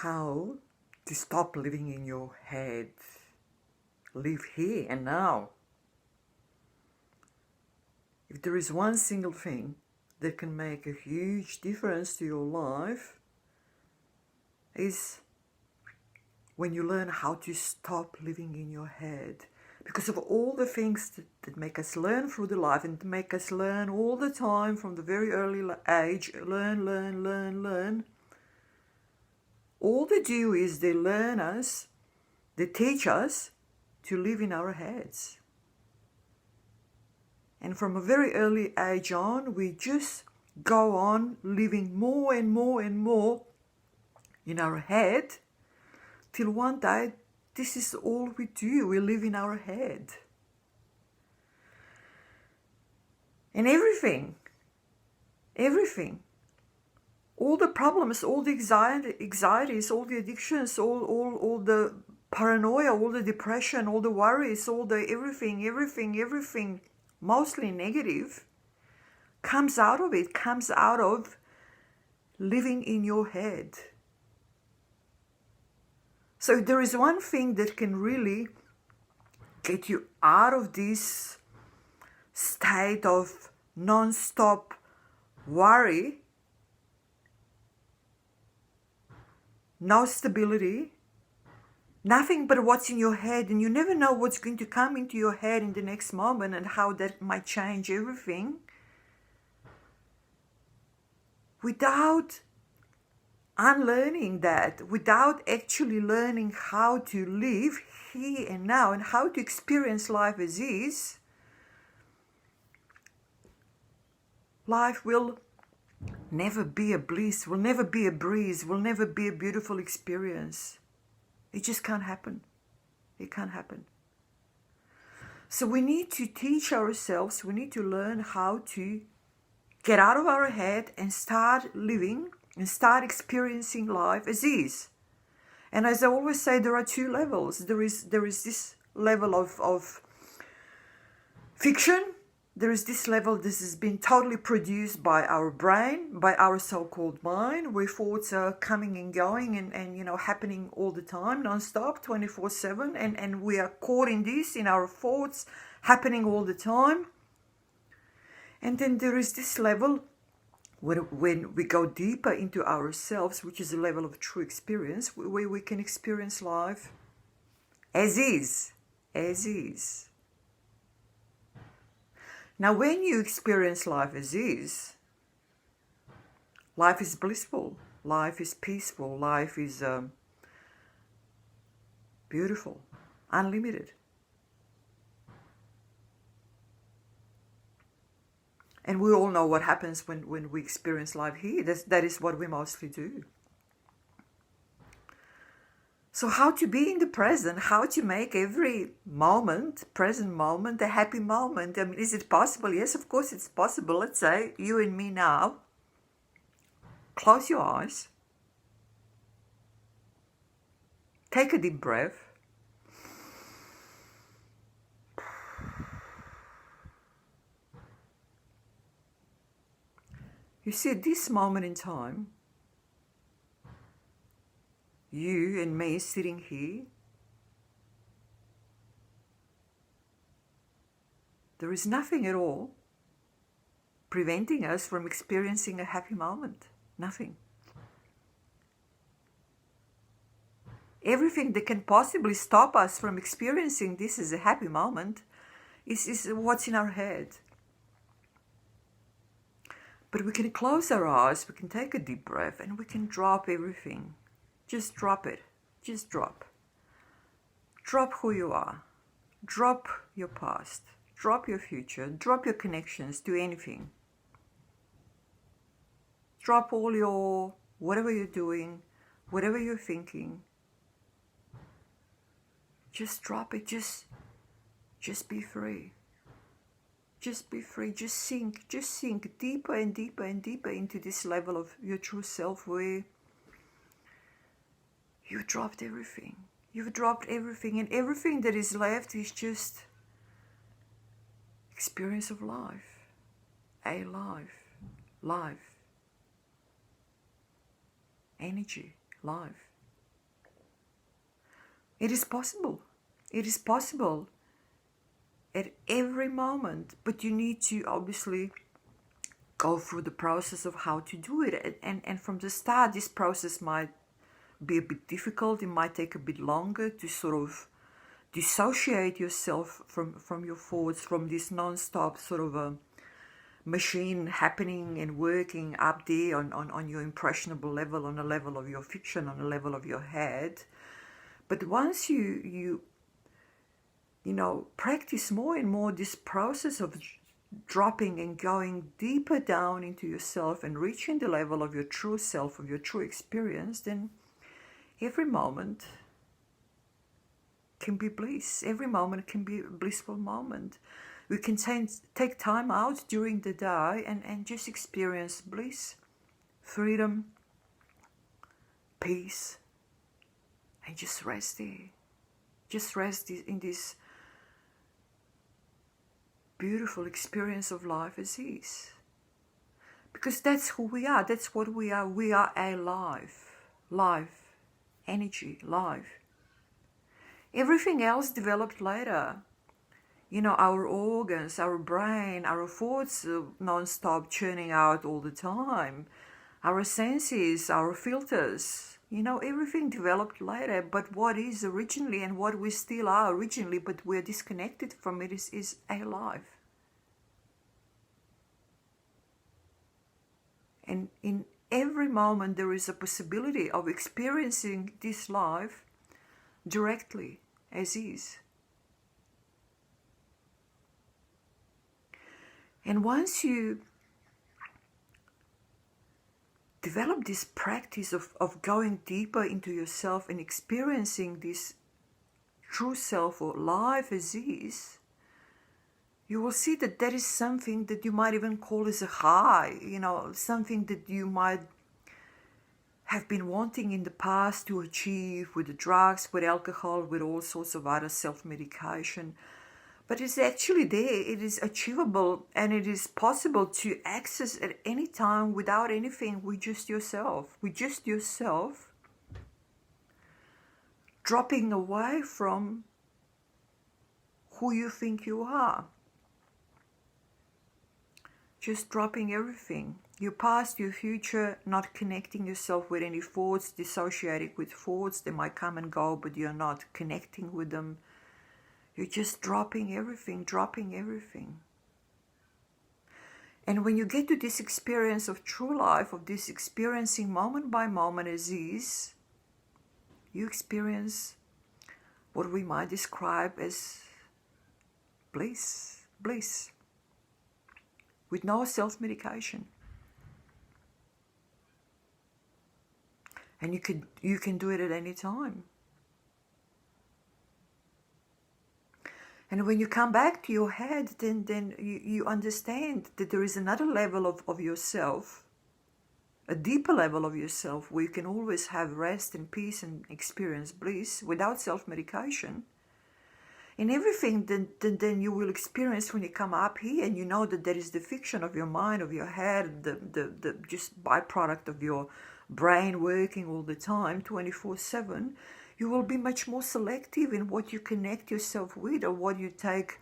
how to stop living in your head. Live here and now. If there is one single thing that can make a huge difference to your life, is when you learn how to stop living in your head. Because of all the things that make us learn through the life and make us learn all the time from the very early age, learn. All they do is they teach us to live in our heads. And from a very early age on, we just go on living more and more and more in our head, till one day, this is all we do. We live in our head. And everything, all the problems, all the anxieties, all the addictions, all the paranoia, all the depression, all the worries, all the everything, mostly negative, comes out of living in your head. So there is one thing that can really get you out of this state of non-stop worry, no stability, nothing but what's in your head, and you never know what's going to come into your head in the next moment and how that might change everything. Without unlearning that, without actually learning how to live here and now and how to experience life as is, life will never be a bliss, will never be a breeze, will never be a beautiful experience. It just can't happen. It can't happen. So we need to teach ourselves, we need to learn how to get out of our head and start living and start experiencing life as is. And as I always say, there are two levels. There is this level of fiction. There is this level, this has been totally produced by our brain, by our so-called mind, where thoughts are coming and going and happening all the time, non-stop, 24/7, and we are caught in this, in our thoughts happening all the time. And then there is this level when we go deeper into ourselves, which is a level of true experience, where we can experience life as is. Now, when you experience life as is, life is blissful, life is peaceful, life is beautiful, unlimited. And we all know what happens when we experience life here. That is what we mostly do. So how to be in the present, how to make every moment, present moment, a happy moment. I mean, is it possible? Yes, of course it's possible. Let's say you and me now. Close your eyes. Take a deep breath. You see, at this moment in time, you and me sitting here, there is nothing at all preventing us from experiencing a happy moment. Nothing. Everything that can possibly stop us from experiencing this as a happy moment is what's in our head. But we can close our eyes, we can take a deep breath, and we can drop everything. Just drop it. Just drop. Drop who you are. Drop your past. Drop your future. Drop your connections to anything. Drop all your, whatever you're doing, whatever you're thinking. Just drop it. Just be free. Just be free, just sink deeper and deeper and deeper into this level of your true self where you dropped everything. You've dropped everything, and everything that is left is just experience of life. A life. Energy, life. It is possible. It is possible at every moment, but you need to obviously go through the process of how to do it. And from the start, this process might be a bit difficult. It might take a bit longer to sort of dissociate yourself from your thoughts, from this non-stop sort of a machine happening and working up there on your impressionable level, on a level of your fiction, on a level of your head. But once you practice more and more this process of dropping and going deeper down into yourself and reaching the level of your true self, of your true experience, then every moment can be bliss. Every moment can be a blissful moment. We can take time out during the day and just experience bliss, freedom, peace, and just rest there. Just rest in this beautiful experience of life as is. Because that's who we are. That's what we are. We are a life, energy, life. Everything else developed later. Our organs, our brain, our thoughts non-stop churning out all the time. Our senses, our filters, everything developed later. But what is originally and what we still are originally, but we're disconnected from it, is a life. And in every moment there is a possibility of experiencing this life directly as is. And once you develop this practice of going deeper into yourself and experiencing this true self or life as is, you will see that is something that you might even call as a high, something that you might have been wanting in the past to achieve with the drugs, with alcohol, with all sorts of other self-medication. But it's actually there, it is achievable, and it is possible to access at any time without anything, with just yourself. With just yourself dropping away from who you think you are. Just dropping everything. Your past, your future, not connecting yourself with any thoughts, dissociating with thoughts. They might come and go, but you're not connecting with them. You're just dropping everything, dropping everything. And when you get to this experience of true life, of this experiencing moment by moment as is, you experience what we might describe as bliss, bliss, with no self-medication. And you can do it at any time. And when you come back to your head, then you understand that there is another level of yourself, a deeper level of yourself, where you can always have rest and peace and experience bliss without self-medication. And everything then you will experience when you come up here, and you know that there is the fiction of your mind, of your head, the just byproduct of your brain working all the time, 24/7, you will be much more selective in what you connect yourself with, or what you take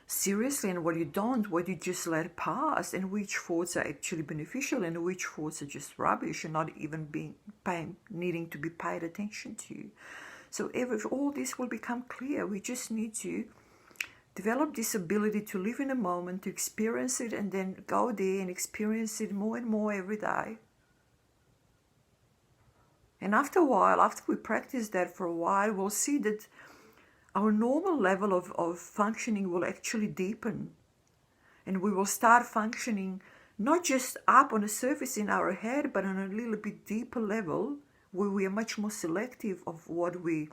seriously and what you don't, what you just let pass, and which thoughts are actually beneficial and which thoughts are just rubbish and not even needing to be paid attention to. So all this will become clear. We just need to develop this ability to live in a moment, to experience it, and then go there and experience it more and more every day. And after a while, after we practice that for a while, we'll see that our normal level of functioning will actually deepen. And we will start functioning not just up on the surface in our head, but on a little bit deeper level, where we are much more selective of what we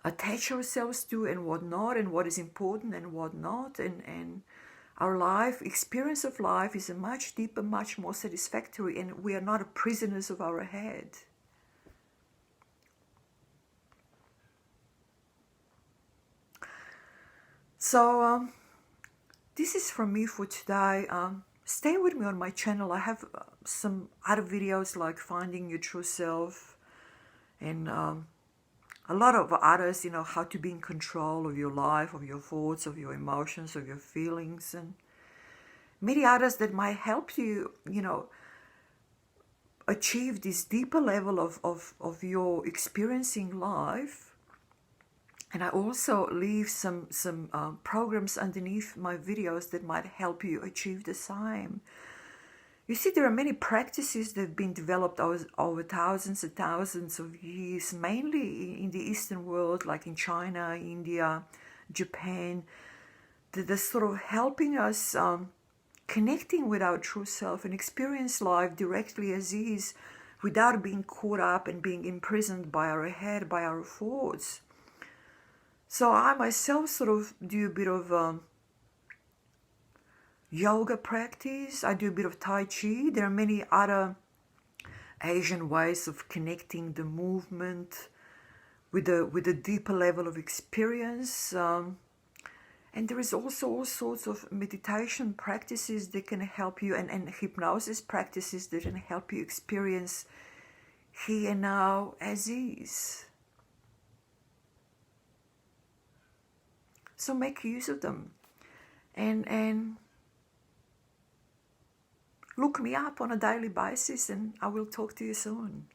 attach ourselves to and what not, and what is important and what not. And our experience of life is a much deeper, much more satisfactory, and we are not prisoners of our head. So this is from me for today. Stay with me on my channel. I have some other videos like finding your true self and a lot of others, how to be in control of your life, of your thoughts, of your emotions, of your feelings, and many others that might help you, achieve this deeper level of your experiencing life. And I also leave some programs underneath my videos that might help you achieve the same. You see, there are many practices that have been developed over thousands and thousands of years, mainly in the Eastern world, like in China, India, Japan, that are sort of helping us connecting with our true self and experience life directly as is, without being caught up and being imprisoned by our head, by our thoughts. So I myself sort of do a bit of yoga practice. I do a bit of Tai Chi. There are many other Asian ways of connecting the movement with a deeper level of experience. And there is also all sorts of meditation practices that can help you, and hypnosis practices that can help you experience here and now as is. So make use of them. And look me up on a daily basis, and I will talk to you soon.